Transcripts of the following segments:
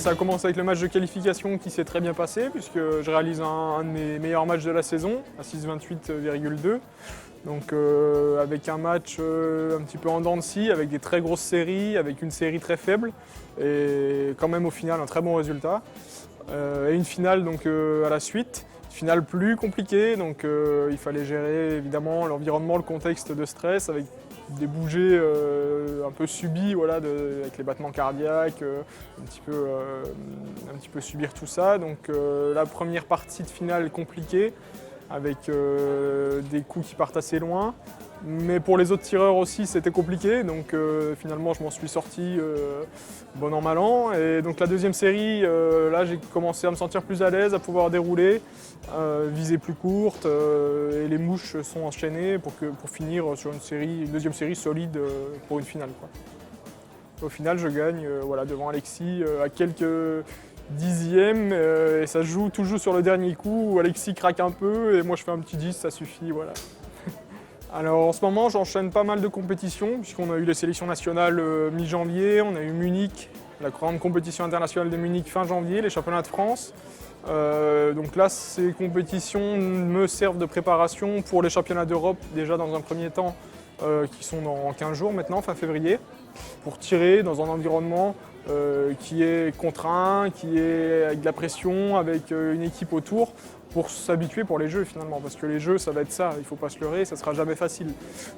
ça a commencé avec le match de qualification qui s'est très bien passé puisque je réalise un de mes meilleurs matchs de la saison, à 6,28,2. Donc avec un match un petit peu en dents de scie, avec des très grosses séries, avec une série très faible et quand même au final un très bon résultat. Et une finale donc, à la suite, une finale plus compliquée, donc il fallait gérer évidemment l'environnement, le contexte de stress avec des bougées un peu subies, voilà, avec les battements cardiaques, un petit peu subir tout ça. Donc la première partie de finale compliquée, avec des coups qui partent assez loin. Mais pour les autres tireurs aussi, c'était compliqué. Donc finalement, je m'en suis sorti bon an, mal an. Et donc la deuxième série, là, j'ai commencé à me sentir plus à l'aise, à pouvoir dérouler, viser plus courte. Et les mouches sont enchaînées pour finir sur une deuxième série solide pour une finale, quoi. Au final, je gagne voilà, devant Alexis à quelques dixièmes. Et ça se joue toujours sur le dernier coup où Alexis craque un peu et moi je fais un petit 10, ça suffit. Voilà. Alors en ce moment, j'enchaîne pas mal de compétitions puisqu'on a eu les sélections nationales mi-janvier, on a eu Munich, la grande compétition internationale de Munich fin janvier, les championnats de France. Donc là, ces compétitions me servent de préparation pour les championnats d'Europe déjà dans un premier temps qui sont dans 15 jours maintenant, fin février, pour tirer dans un environnement qui est contraint, qui est avec de la pression, avec une équipe autour, pour s'habituer pour les jeux finalement. Parce que les jeux, ça va être ça, il ne faut pas se leurrer, ça ne sera jamais facile.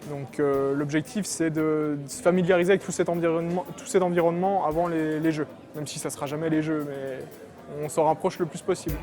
Donc l'objectif, c'est de se familiariser avec tout cet environnement avant les jeux. Même si ça ne sera jamais les jeux, mais on s'en rapproche le plus possible.